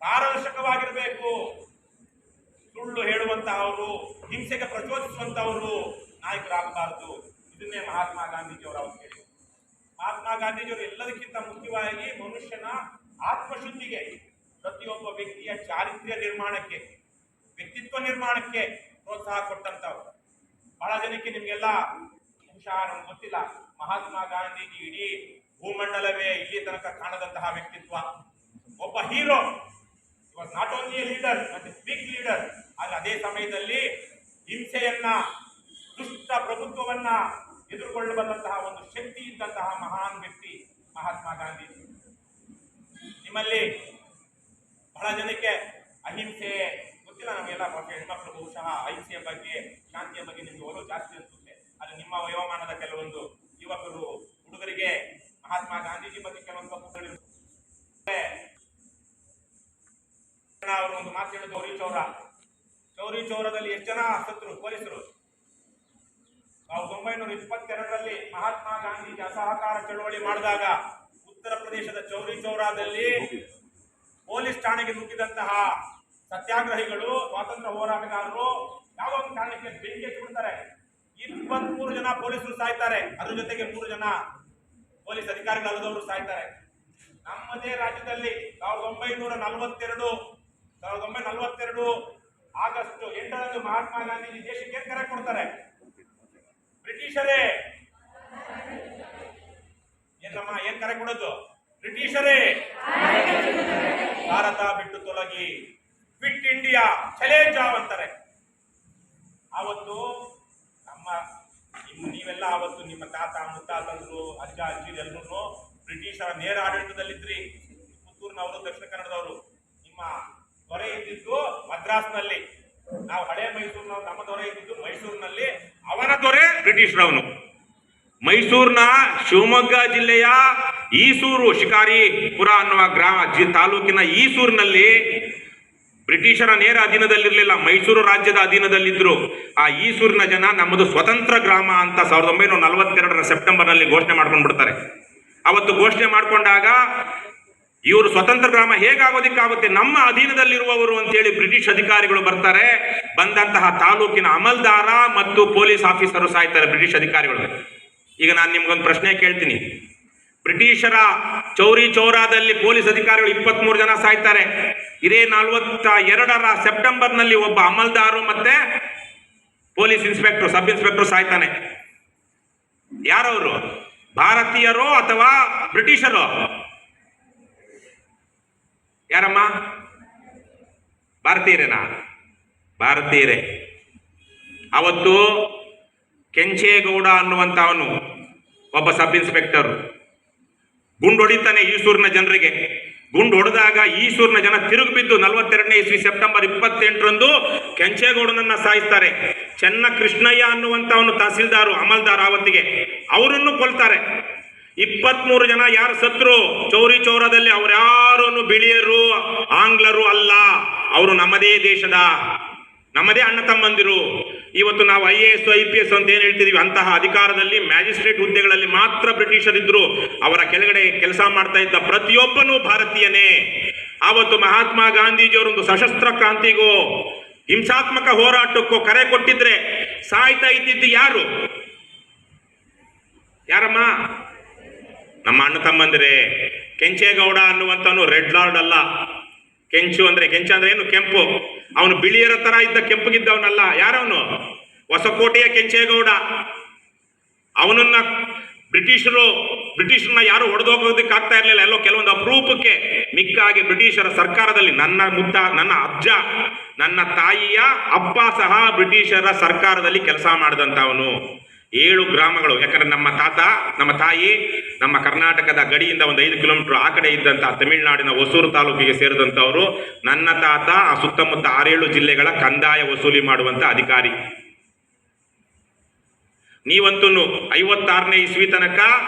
ಪಾರದರ್ಶಕವಾಗಿರಬೇಕು. ಸುಳ್ಳು ಹೇಳುವಂತಹವರು, ಹಿಂಸೆಗೆ ಪ್ರಚೋದಿಸುವಂತಹವರು ನಾಯಕರಾಗಬಾರದು. ಇದನ್ನೇ ಮಹಾತ್ಮ ಗಾಂಧೀಜಿಯವರು ಅವರು ಹೇಳಿದರು. ಮಹಾತ್ಮ ಗಾಂಧೀಜಿಯವರು ಎಲ್ಲದಕ್ಕಿಂತ ಮುಖ್ಯವಾಗಿ ಮನುಷ್ಯನ ಆತ್ಮಶುದ್ಧಿಗೆ, ಪ್ರತಿಯೊಬ್ಬ ವ್ಯಕ್ತಿಯ ಚಾರಿತ್ರ್ಯ ನಿರ್ಮಾಣಕ್ಕೆ, ವ್ಯಕ್ತಿತ್ವ ನಿರ್ಮಾಣಕ್ಕೆ ಪ್ರೋತ್ಸಾಹ ಕೊಟ್ಟಂತವ್ರು. ಬಹಳ ಜನಕ್ಕೆ ನಿಮ್ಗೆಲ್ಲ ಬಹುಶಃ ನಮ್ಗೆ ಗೊತ್ತಿಲ್ಲ, ಮಹಾತ್ಮ ಗಾಂಧೀಜಿ ಇಡೀ ಭೂಮಂಡಲವೇ ಇಲ್ಲಿ ತನಕ ಕಾಣದಂತಹ ವ್ಯಕ್ತಿತ್ವ, ಒಬ್ಬ hero. Was not only a leader but a big leader. ಆದ್ರೆ ಅದೇ ಸಮಯದಲ್ಲಿ ಹಿಂಸೆಯನ್ನ, ದುಷ್ಟ ಪ್ರಭುತ್ವವನ್ನ ಎದುರುಕೊಳ್ಳಬಲ್ಲಂತಹ ಒಂದು ಶಕ್ತಿ ಇದ್ದಂತಹ ಮಹಾನ್ ವ್ಯಕ್ತಿ ಮಹಾತ್ಮ ಗಾಂಧೀಜಿ. ನಿಮ್ಮಲ್ಲಿ ಬಹಳ ಜನಕ್ಕೆ ಅಹಿಂಸೆ ಗೊತ್ತಿಲ್ಲ. ನಮಗೆಲ್ಲ ಹೆಣ್ಮಕ್ಳು ಬಹುಶಃ ಅಹಿಂಸೆಯ ಬಗ್ಗೆ, ಶಾಂತಿಯ ಬಗ್ಗೆ ನಿಮ್ಗೆ ಒಲವು ಜಾಸ್ತಿ ಅನಿಸುತ್ತೆ. ಆದರೆ ನಿಮ್ಮ ವಯೋಮಾನದ ಕೆಲವೊಂದು ಯುವಕರು, ಹುಡುಗರಿಗೆ ಮಹಾತ್ಮ ಗಾಂಧೀಜಿ ಬಗ್ಗೆ ಕೆಲವೊಂದು ತಪ್ಪುಗಳಿರುತ್ತೆ. ಅವರು ಒಂದು ಮಾತು ಹೇಳಿದ್ರು, ಚೌರಿ ಚೌರದಲ್ಲಿ ಎಷ್ಟು ಜನ ಸತ್ರು ಪೊಲೀಸರು? 1922ರಲ್ಲಿ ಮಹಾತ್ಮ ಗಾಂಧೀಜಿ ಅಸಹಕಾರ ಚಳವಳಿ ಮಾಡಿದಾಗ ಉತ್ತರ ಪ್ರದೇಶದ ಚೌರಿ ಚೌರಾದಲ್ಲಿ ಪೊಲೀಸ್ ಠಾಣೆಗೆ ನುಗ್ಗಿದಂತಹ ಸತ್ಯಾಗ್ರಹಿಗಳು, ಸ್ವಾತಂತ್ರ್ಯ ಹೋರಾಟಗಾರರು ಯಾವುದೋ ಒಂದು ಕಾರಣಕ್ಕೆ ಬೆಂಕಿ ಹಚ್ಚಿಬಿಡ್ತಾರೆ. 23 ಜನ ಪೊಲೀಸರು ಸಾಯ್ತಾರೆ. ಅದ್ರ ಜೊತೆಗೆ 3 ಜನ ಪೊಲೀಸ್ ಅಧಿಕಾರಿಗಳಲ್ಲದವರು ಸಾಯ್ತಾರೆ. ನಮ್ಮದೇ ರಾಜ್ಯದಲ್ಲಿ 1942 ಆಗಸ್ಟ್ 8ರಂದು ಮಹಾತ್ಮ ಗಾಂಧೀಜಿ ದೇಶಕ್ಕೆ ಕರೆ ಕೊಡ್ತಾರೆ. ಬ್ರಿಟಿಷರೇ ಏನ್ ಕರೆ ಕೊಡೋದು? ಬ್ರಿಟಿಷರೇ ಭಾರತ ಬಿಟ್ಟು ತೊಲಗಿ, ಕ್ವಿಟ್ ಇಂಡಿಯಾ, ಚಲೇ ಜಾವ್ ಅಂತಾರೆ. ಆವತ್ತು ನೀವೆಲ್ಲ ಆವತ್ತು ನಿಮ್ಮ ತಾತ ಮುತ್ತಾತಂದ್ರು, ಅಜ್ಜ ಅಜ್ಜಿ ಎಲ್ಲರೂ ಬ್ರಿಟಿಷರ ನೇರ ಆಡಳಿತದಲ್ಲಿದ್ರಿ. ಪುತ್ತೂರಿನವರು, ದಕ್ಷಿಣ ಕನ್ನಡದವರು. ನಿಮ್ಮ ದೊರೆ ಇದ್ದಿದ್ದು ಮದ್ರಾಸ್ನಲ್ಲಿ, ನಾವು ಹಳೆ ಮೈಸೂರಿನವ್ರು. ನಮ್ಮ ದೊರೆ ಇದ್ದಿದ್ದು ಮೈಸೂರಿನಲ್ಲಿ, ಅವನ ದೊರೆ ಬ್ರಿಟಿಷರವನು. ಮೈಸೂರಿನ ಶಿವಮೊಗ್ಗ ಜಿಲ್ಲೆಯ ಈಸೂರು, ಶಿಕಾರಿಪುರ ಅನ್ನುವ ತಾಲೂಕಿನ ಈಸೂರಿನಲ್ಲಿ ಬ್ರಿಟಿಷರ ನೇರ ಅಧೀನದಲ್ಲಿರಲಿಲ್ಲ, ಮೈಸೂರು ರಾಜ್ಯದ ಅಧೀನದಲ್ಲಿದ್ದರು. ಆ ಈಸೂರಿನ ಜನ ನಮ್ಮದು ಸ್ವತಂತ್ರ ಗ್ರಾಮ ಅಂತ 1942ರ ಸೆಪ್ಟೆಂಬರ್ನಲ್ಲಿ ಘೋಷಣೆ ಮಾಡ್ಕೊಂಡು ಬಿಡ್ತಾರೆ. ಅವತ್ತು ಘೋಷಣೆ ಮಾಡಿಕೊಂಡಾಗ ಇವರು ಸ್ವತಂತ್ರ ಗ್ರಾಮ ಹೇಗಾಗೋದಿಕ್ಕಾಗುತ್ತೆ, ನಮ್ಮ ಅಧೀನದಲ್ಲಿರುವವರು ಅಂತೇಳಿ ಬ್ರಿಟಿಷ್ ಅಧಿಕಾರಿಗಳು ಬರ್ತಾರೆ. ಬಂದಂತಹ ತಾಲೂಕಿನ ಅಮಲ್ದಾರ ಮತ್ತು ಪೊಲೀಸ್ ಆಫೀಸರು ಸಾಯ್ತಾರೆ, ಬ್ರಿಟಿಷ್ ಅಧಿಕಾರಿಗಳು. ಈಗ ನಾನು ನಿಮ್ಗೊಂದು ಪ್ರಶ್ನೆ ಕೇಳ್ತೀನಿ. ಬ್ರಿಟಿಷರ ಚೌರಿ ಚೌರಾದಲ್ಲಿ ಪೊಲೀಸ್ ಅಧಿಕಾರಿಗಳು 23 ಜನ ಸಾಯ್ತಾರೆ. ಇದೇ 42ರ ಸೆಪ್ಟೆಂಬರ್ನಲ್ಲಿ ಒಬ್ಬ ಅಮಲ್ದಾರು ಮತ್ತೆ ಪೊಲೀಸ್ ಇನ್ಸ್ಪೆಕ್ಟರ್, ಸಬ್ ಇನ್ಸ್ಪೆಕ್ಟರ್ ಸಾಯ್ತಾನೆ. ಯಾರವರು? ಭಾರತೀಯರೋ ಅಥವಾ ಬ್ರಿಟಿಷರೋ? ಯಾರಮ್ಮ? ಭಾರತೀಯರೇನಾ? ಭಾರತೀಯರೇ. ಅವತ್ತು ಕೆಂಚೇಗೌಡ ಅನ್ನುವಂಥವನು ಒಬ್ಬ ಸಬ್ ಇನ್ಸ್ಪೆಕ್ಟರ್ ಗುಂಡು ಹೊಡಿತಾನೆ ಈಸೂರಿನ ಜನರಿಗೆ. ಗುಂಡು ಹೊಡೆದಾಗ ಈಸೂರಿನ ಜನ ತಿರುಗಿ ಬಿದ್ದು 42ನೇ ಇಸ್ವಿ ಸೆಪ್ಟೆಂಬರ್ 28ರಂದು ಕೆಂಚೇಗೌಡನನ್ನ ಸಾಯಿಸ್ತಾರೆ. ಚೆನ್ನ ಕೃಷ್ಣಯ್ಯ ಅನ್ನುವಂಥವನು ತಹಸೀಲ್ದಾರು, ಅಮಲ್ದಾರ್ ಆವತ್ತಿಗೆ, ಅವರನ್ನು ಕೊಲ್ತಾರೆ. 23 ಜನ ಯಾರು ಸತ್ರು ಚೌರಿ ಚೌರದಲ್ಲಿ, ಅವರ್ಯಾರು ಬಿಳಿಯರು, ಆಂಗ್ಲರು ಅಲ್ಲ, ಅವರು ನಮ್ಮದೇ ದೇಶದ, ನಮ್ಮದೇ ಅಣ್ಣ ತಮ್ಮಂದಿರು. ಇವತ್ತು ನಾವು IAS IPS ಅಂತ ಏನ್ ಹೇಳ್ತಿದೀವಿ, ಅಂತಹ ಅಧಿಕಾರದಲ್ಲಿ ಮ್ಯಾಜಿಸ್ಟ್ರೇಟ್ ಹುದ್ದೆಗಳಲ್ಲಿ ಮಾತ್ರ ಬ್ರಿಟಿಷರಿದ್ರು. ಅವರ ಕೆಳಗಡೆ ಕೆಲಸ ಮಾಡ್ತಾ ಇದ್ದ ಪ್ರತಿಯೊಬ್ಬನೂ ಭಾರತೀಯನೇ. ಆವತ್ತು ಮಹಾತ್ಮ ಗಾಂಧೀಜಿಯವರೊಂದು ಸಶಸ್ತ್ರ ಕ್ರಾಂತಿಗೋ ಹಿಂಸಾತ್ಮಕ ಹೋರಾಟಕ್ಕೋ ಕರೆ ಕೊಟ್ಟಿದ್ರೆ ಸಾಯ್ತಾ ಇದ್ದಿದ್ದು ಯಾರು? ಯಾರಮ್ಮ? ನಮ್ಮ ಅಣ್ಣ ತಮ್ಮಂದಿರೇ. ಕೆಂಚೇಗೌಡ ಅನ್ನುವಂಥವನು ರೆಡ್ ಲಾರ್ಡ್ ಅಲ್ಲ. ಕೆಂಚು ಅಂದ್ರೆ ಏನು? ಕೆಂಪು. ಅವನು ಬಿಳಿಯರ ತರ ಇದ್ದ ಕೆಂಪಗಿದ್ದವನಲ್ಲ. ಯಾರವನು? ಹೊಸಕೋಟೆಯ ಕೆಂಚೇಗೌಡ. ಅವನನ್ನ ಬ್ರಿಟಿಷರನ್ನ ಯಾರು ಹೊಡೆದೋಗೋದಕ್ಕೆ ಆಗ್ತಾ ಇರಲಿಲ್ಲ. ಎಲ್ಲೋ ಕೆಲವೊಂದು ಅಪರೂಪಕ್ಕೆ ಮಿಕ್ಕಾಗಿ ಬ್ರಿಟಿಷರ ಸರ್ಕಾರದಲ್ಲಿ ನನ್ನ ಅಜ್ಜ, ನನ್ನ ತಾಯಿಯ ಅಪ್ಪ ಸಹ ಬ್ರಿಟಿಷರ ಸರ್ಕಾರದಲ್ಲಿ ಕೆಲಸ ಮಾಡಿದಂಥವನು. 7 ಗ್ರಾಮಗಳು, ಯಾಕಂದ್ರೆ ನಮ್ಮ ತಾಯಿ ನಮ್ಮ ಕರ್ನಾಟಕದ ಗಡಿಯಿಂದ ಒಂದು 5 ಕಿಲೋಮೀಟರ್ ಆ ಕಡೆ ಇದ್ದಂತಹ ತಮಿಳುನಾಡಿನ ಹೊಸೂರು ತಾಲೂಕಿಗೆ ಸೇರಿದಂಥವರು. ನನ್ನ ತಾತ ಆ ಸುತ್ತಮುತ್ತ 6-7 ಜಿಲ್ಲೆಗಳ ಕಂದಾಯ ವಸೂಲಿ ಮಾಡುವಂತ ಅಧಿಕಾರಿ. ನೀವಂತೂ 56ನೇ ಇಸ್ವಿ ತನಕ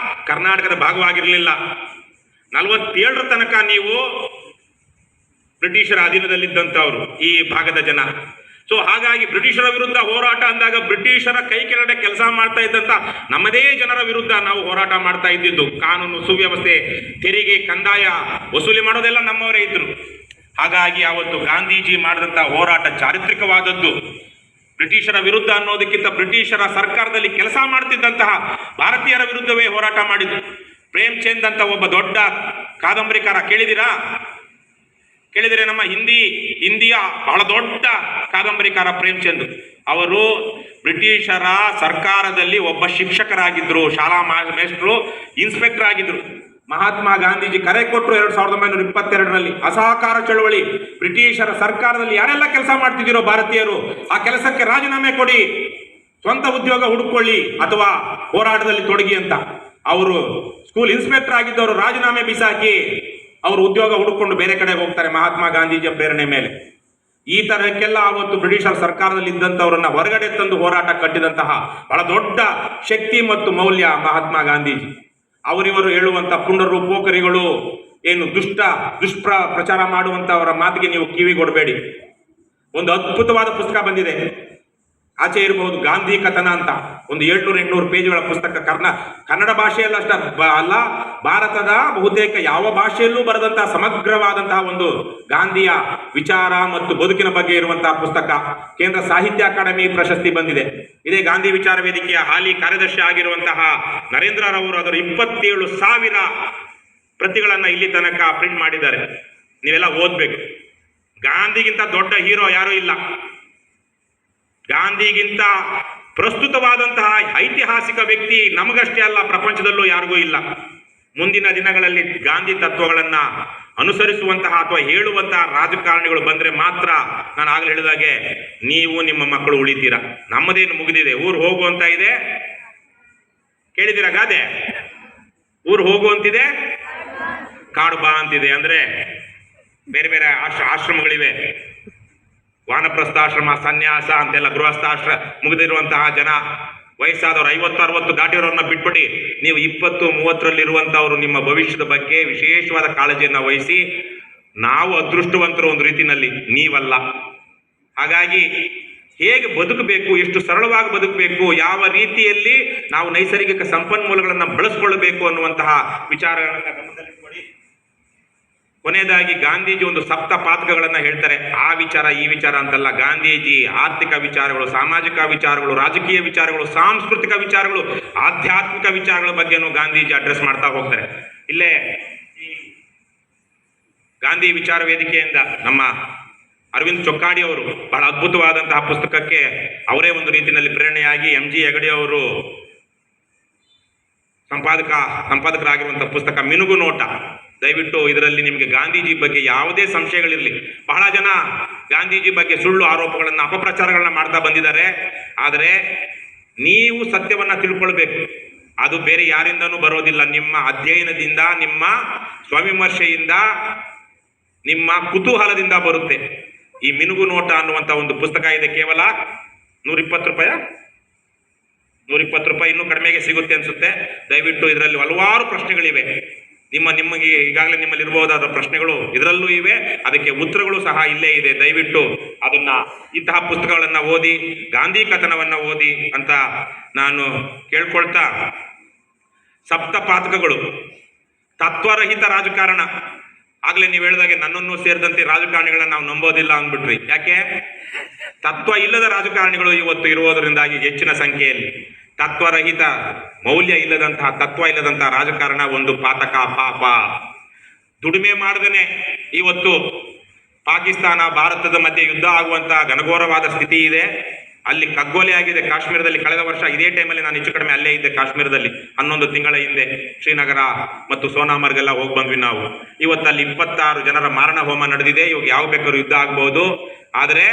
ಕರ್ನಾಟಕದ ಭಾಗವಾಗಿರಲಿಲ್ಲ. 47ರ ತನಕ ನೀವು ಬ್ರಿಟಿಷರ ಅಧೀನದಲ್ಲಿದ್ದಂಥವ್ರು ಈ ಭಾಗದ ಜನ. ಸೊ ಹಾಗಾಗಿ ಬ್ರಿಟಿಷರ ವಿರುದ್ಧ ಹೋರಾಟ ಅಂದಾಗ ಬ್ರಿಟಿಷರ ಕೈ ಕೆಳಗಡೆ ಕೆಲಸ ಮಾಡ್ತಾ ಇದ್ದಂತ ನಮ್ಮದೇ ಜನರ ವಿರುದ್ಧ ನಾವು ಹೋರಾಟ ಮಾಡ್ತಾ ಇದ್ದಿದ್ದು. ಕಾನೂನು ಸುವ್ಯವಸ್ಥೆ, ತೆರಿಗೆ, ಕಂದಾಯ ವಸೂಲಿ ಮಾಡೋದೆಲ್ಲ ನಮ್ಮವರೇ ಇದ್ರು. ಹಾಗಾಗಿ ಅವತ್ತು ಗಾಂಧೀಜಿ ಮಾಡಿದಂತಹ ಹೋರಾಟ ಚಾರಿತ್ರಿಕವಾದದ್ದು. ಬ್ರಿಟಿಷರ ವಿರುದ್ಧ ಅನ್ನೋದಕ್ಕಿಂತ ಬ್ರಿಟಿಷರ ಸರ್ಕಾರದಲ್ಲಿ ಕೆಲಸ ಮಾಡ್ತಿದ್ದಂತಹ ಭಾರತೀಯರ ವಿರುದ್ಧವೇ ಹೋರಾಟ ಮಾಡಿದ್ರು. ಪ್ರೇಮ್ಚಂದ್ ಅಂತ ಒಬ್ಬ ದೊಡ್ಡ ಕಾದಂಬರಿಕಾರ, ಕೇಳಿದರೆ ನಮ್ಮ ಹಿಂದಿಯ ಬಹಳ ದೊಡ್ಡ ಕಾದಂಬರಿಕಾರ ಪ್ರೇಮ್ಚಂದ್. ಅವರು ಬ್ರಿಟಿಷರ ಸರ್ಕಾರದಲ್ಲಿ ಒಬ್ಬ ಶಿಕ್ಷಕರಾಗಿದ್ರು, ಶಾಲಾ ಮೇಷ್ಟ್ರು, ಇನ್ಸ್ಪೆಕ್ಟರ್ ಆಗಿದ್ರು. ಮಹಾತ್ಮ ಗಾಂಧೀಜಿ ಕರೆ ಕೊಟ್ಟರು 1922ರಲ್ಲಿ ಅಸಹಕಾರ ಚಳವಳಿ. ಬ್ರಿಟಿಷರ ಸರ್ಕಾರದಲ್ಲಿ ಯಾರೆಲ್ಲ ಕೆಲಸ ಮಾಡ್ತಿದ್ದೀರೋ ಭಾರತೀಯರು, ಆ ಕೆಲಸಕ್ಕೆ ರಾಜೀನಾಮೆ ಕೊಡಿ, ಸ್ವಂತ ಉದ್ಯೋಗ ಹುಡುಕೊಳ್ಳಿ ಅಥವಾ ಹೋರಾಟದಲ್ಲಿ ತೊಡಗಿ ಅಂತ. ಅವರು ಸ್ಕೂಲ್ ಇನ್ಸ್ಪೆಕ್ಟರ್ ಆಗಿದ್ದವರು ರಾಜೀನಾಮೆ ಬಿಸಾಕಿ ಅವರು ಉದ್ಯೋಗ ಹುಡುಕೊಂಡು ಬೇರೆ ಕಡೆ ಹೋಗ್ತಾರೆ ಮಹಾತ್ಮ ಗಾಂಧೀಜಿಯ ಪ್ರೇರಣೆ ಮೇಲೆ. ಈ ತರಕ್ಕೆಲ್ಲ ಅವತ್ತು ಬ್ರಿಟಿಷರ ಸರ್ಕಾರದಲ್ಲಿ ಇದ್ದಂಥವರನ್ನ ಹೊರಗಡೆ ತಂದು ಹೋರಾಟ ಕಟ್ಟಿದಂತಹ ಬಹಳ ದೊಡ್ಡ ಶಕ್ತಿ ಮತ್ತು ಮೌಲ್ಯ ಮಹಾತ್ಮ ಗಾಂಧೀಜಿ. ಅವರಿವರು ಹೇಳುವಂತ ಪುಂಡರು, ಪೋಖರಿಗಳು, ಏನು ಪ್ರಚಾರ ಮಾಡುವಂತವರ ಮಾತಿಗೆ ನೀವು ಕಿವಿ ಕೊಡಬೇಡಿ. ಒಂದು ಅದ್ಭುತವಾದ ಪುಸ್ತಕ ಬಂದಿದೆ, ಆಚೆ ಇರಬಹುದು, ಗಾಂಧಿ ಕಥನ ಅಂತ. ಒಂದು 700-800 ಪೇಜ್ಗಳ ಪುಸ್ತಕ. ಕನ್ನಡ ಭಾಷೆಯಲ್ಲಷ್ಟ ಅಲ್ಲ, ಭಾರತದ ಬಹುತೇಕ ಯಾವ ಭಾಷೆಯಲ್ಲೂ ಬರೆದಂತಹ ಸಮಗ್ರವಾದಂತಹ ಒಂದು ಗಾಂಧಿಯ ವಿಚಾರ ಮತ್ತು ಬದುಕಿನ ಬಗ್ಗೆ ಇರುವಂತಹ ಪುಸ್ತಕ. ಕೇಂದ್ರ ಸಾಹಿತ್ಯ ಅಕಾಡೆಮಿ ಪ್ರಶಸ್ತಿ ಬಂದಿದೆ. ಇದೇ ಗಾಂಧಿ ವಿಚಾರ ವೇದಿಕೆಯ ಹಾಲಿ ಕಾರ್ಯದರ್ಶಿ ಆಗಿರುವಂತಹ ನರೇಂದ್ರರವರು ಅದರ 27,000 ಪ್ರತಿಗಳನ್ನ ಇಲ್ಲಿ ತನಕ ಪ್ರಿಂಟ್ ಮಾಡಿದ್ದಾರೆ. ನೀವೆಲ್ಲ ಓದ್ಬೇಕು. ಗಾಂಧಿಗಿಂತ ದೊಡ್ಡ ಹೀರೋ ಯಾರೂ ಇಲ್ಲ. ಗಾಂಧಿಗಿಂತ ಪ್ರಸ್ತುತವಾದಂತಹ ಐತಿಹಾಸಿಕ ವ್ಯಕ್ತಿ ನಮಗಷ್ಟೇ ಅಲ್ಲ, ಪ್ರಪಂಚದಲ್ಲೂ ಯಾರಿಗೂ ಇಲ್ಲ. ಮುಂದಿನ ದಿನಗಳಲ್ಲಿ ಗಾಂಧಿ ತತ್ವಗಳನ್ನ ಅನುಸರಿಸುವಂತಹ ಅಥವಾ ಹೇಳುವಂತಹ ರಾಜಕಾರಣಿಗಳು ಬಂದ್ರೆ ಮಾತ್ರ, ನಾನು ಆಗ್ಲೇ ಹೇಳಿದಾಗೆ, ನೀವು ನಿಮ್ಮ ಮಕ್ಕಳು ಉಳಿತೀರಾ. ನಮ್ಮದೇನು ಮುಗಿದಿದೆ, ಊರು ಹೋಗುವಂತ ಇದೆ. ಕೇಳಿದಿರ ಗಾದೆ? ಊರು ಹೋಗುವಂತಿದೆ, ಕಾಡು ಬಾ ಅಂತಿದೆ. ಅಂದ್ರೆ ಬೇರೆ ಬೇರೆ ಆಶ್ರಮಗಳಿವೆ. ವಾನಪ್ರಸ್ಥಾಶ್ರಮ, ಸನ್ಯಾಸ ಅಂತೆಲ್ಲ, ಗೃಹಸ್ಥಾಶ್ರಮ ಮುಗಿದಿರುವಂತಹ ಜನ, ವಯಸ್ಸಾದವರು 50-60 ದಾಟಿರೋರನ್ನ ಬಿಟ್ಬಿಡಿ. ನೀವು 20-30ರಲ್ಲಿರುವಂತವ್ರು ನಿಮ್ಮ ಭವಿಷ್ಯದ ಬಗ್ಗೆ ವಿಶೇಷವಾದ ಕಾಳಜಿಯನ್ನು ವಹಿಸಿ. ನಾವು ಅದೃಷ್ಟವಂತರು ಒಂದು ರೀತಿಯಲ್ಲಿ, ನೀವಲ್ಲ. ಹಾಗಾಗಿ ಹೇಗೆ ಬದುಕಬೇಕು, ಎಷ್ಟು ಸರಳವಾಗಿ ಬದುಕಬೇಕು, ಯಾವ ರೀತಿಯಲ್ಲಿ ನಾವು ನೈಸರ್ಗಿಕ ಸಂಪನ್ಮೂಲಗಳನ್ನು ಬಳಸ್ಕೊಳ್ಬೇಕು ಅನ್ನುವಂತಹ ವಿಚಾರಗಳನ್ನ ಗಮನದಲ್ಲಿಟ್ಕೊಳ್ಳಿ. ಕೊನೆಯದಾಗಿ ಗಾಂಧೀಜಿ ಒಂದು 7 ಪಾತಕಗಳನ್ನ ಹೇಳ್ತಾರೆ. ಆ ವಿಚಾರ ಈ ವಿಚಾರ ಅಂತಲ್ಲ, ಗಾಂಧೀಜಿ ಆರ್ಥಿಕ ವಿಚಾರಗಳು, ಸಾಮಾಜಿಕ ವಿಚಾರಗಳು, ರಾಜಕೀಯ ವಿಚಾರಗಳು, ಸಾಂಸ್ಕೃತಿಕ ವಿಚಾರಗಳು, ಆಧ್ಯಾತ್ಮಿಕ ವಿಚಾರಗಳ ಬಗ್ಗೆನೂ ಗಾಂಧೀಜಿ ಅಡ್ರೆಸ್ ಮಾಡ್ತಾ ಹೋಗ್ತಾರೆ. ಇಲ್ಲೇ ಗಾಂಧಿ ವಿಚಾರ ವೇದಿಕೆಯಿಂದ ನಮ್ಮ ಅರವಿಂದ್ ಚೊಕ್ಕಾಡಿ ಅವರು ಬಹಳ ಅದ್ಭುತವಾದಂತಹ ಪುಸ್ತಕಕ್ಕೆ ಅವರೇ ಒಂದು ರೀತಿಯಲ್ಲಿ ಪ್ರೇರಣೆಯಾಗಿ MG ಹೆಗಡೆ ಅವರು ಸಂಪಾದಕರಾಗಿರುವಂತಹ ಪುಸ್ತಕ ಮಿನುಗು ನೋಟ. ದಯವಿಟ್ಟು ಇದರಲ್ಲಿ ನಿಮಗೆ ಗಾಂಧೀಜಿ ಬಗ್ಗೆ ಯಾವುದೇ ಸಂಶಯಗಳಿರಲಿ. ಬಹಳ ಜನ ಗಾಂಧೀಜಿ ಬಗ್ಗೆ ಸುಳ್ಳು ಆರೋಪಗಳನ್ನು, ಅಪಪ್ರಚಾರಗಳನ್ನ ಮಾಡ್ತಾ ಬಂದಿದ್ದಾರೆ. ಆದರೆ ನೀವು ಸತ್ಯವನ್ನ ತಿಳ್ಕೊಳ್ಬೇಕು. ಅದು ಬೇರೆ ಯಾರಿಂದನೂ ಬರೋದಿಲ್ಲ. ನಿಮ್ಮ ಅಧ್ಯಯನದಿಂದ, ನಿಮ್ಮ ಸ್ವವಿಮರ್ಶೆಯಿಂದ, ನಿಮ್ಮ ಕುತೂಹಲದಿಂದ ಬರುತ್ತೆ. ಈ ಮಿನುಗು ನೋಟ ಅನ್ನುವಂಥ ಒಂದು ಪುಸ್ತಕ ಇದೆ. ಕೇವಲ 120 ರೂಪಾಯಿ, 120 ರೂಪಾಯಿ, ಇನ್ನೂ ಕಡಿಮೆಗೆ ಸಿಗುತ್ತೆ ಅನ್ಸುತ್ತೆ. ದಯವಿಟ್ಟು ಇದರಲ್ಲಿ ಹಲವಾರು ಪ್ರಶ್ನೆಗಳಿವೆ. ನಿಮಗೆ ಈಗಾಗಲೇ ನಿಮ್ಮಲ್ಲಿ ಇರಬಹುದಾದ ಪ್ರಶ್ನೆಗಳು ಇದರಲ್ಲೂ ಇವೆ, ಅದಕ್ಕೆ ಉತ್ತರಗಳು ಸಹ ಇಲ್ಲೇ ಇದೆ. ದಯವಿಟ್ಟು ಇಂತಹ ಪುಸ್ತಕಗಳನ್ನ ಓದಿ, ಗಾಂಧಿ ಕಥನವನ್ನ ಓದಿ ಅಂತ ನಾನು ಕೇಳ್ಕೊಳ್ತಾ, 7 ಪಾತಕಗಳು. ತತ್ವರಹಿತ ರಾಜಕಾರಣ. ಆಗ್ಲೇ ನೀವು ಹೇಳಿದಾಗೆ ನನ್ನನ್ನು ಸೇರಿದಂತೆ ರಾಜಕಾರಣಿಗಳನ್ನ ನಾವು ನಂಬೋದಿಲ್ಲ ಅಂದ್ಬಿಟ್ರಿ. ಯಾಕೆ? ತತ್ವ ಇಲ್ಲದ ರಾಜಕಾರಣಿಗಳು ಇವತ್ತು ಇರುವುದರಿಂದಾಗಿ ಹೆಚ್ಚಿನ ಸಂಖ್ಯೆಯಲ್ಲಿ. ತತ್ವರಹಿತ, ಮೌಲ್ಯ ಇಲ್ಲದಂತಹ, ತತ್ವ ಇಲ್ಲದಂತಹ ರಾಜಕಾರಣ ಒಂದು ಪಾತಕ, ಪಾಪ. ದುಡಿಮೆ ಮಾಡದೇನೆ ಇವತ್ತು ಪಾಕಿಸ್ತಾನ ಭಾರತದ ಮಧ್ಯೆ ಯುದ್ಧ ಆಗುವಂತಹ ಘನಘೋರವಾದ ಸ್ಥಿತಿ ಇದೆ. ಅಲ್ಲಿ ಕಗ್ಗೋಲೆ ಆಗಿದೆ ಕಾಶ್ಮೀರದಲ್ಲಿ. ಕಳೆದ ವರ್ಷ ಇದೇ ಟೈಮಲ್ಲಿ ನಾನು ಹೆಚ್ಚು ಕಡಿಮೆ ಅಲ್ಲೇ ಇದ್ದೆ ಕಾಶ್ಮೀರದಲ್ಲಿ, 11 ತಿಂಗಳ ಹಿಂದೆ ಶ್ರೀನಗರ ಮತ್ತು ಸೋನಾಮರ್ಗೆಲ್ಲ ಹೋಗಿ ಬಂದ್ವಿ ನಾವು. ಇವತ್ತಲ್ಲಿ 26 ಜನರ ಮಾರಣ ಹೋಮ ನಡೆದಿದೆ. ಇವಾಗ ಯಾವ ಬೇಕಾದ್ರೂ ಯುದ್ಧ ಆಗ್ಬಹುದು. ಆದರೆ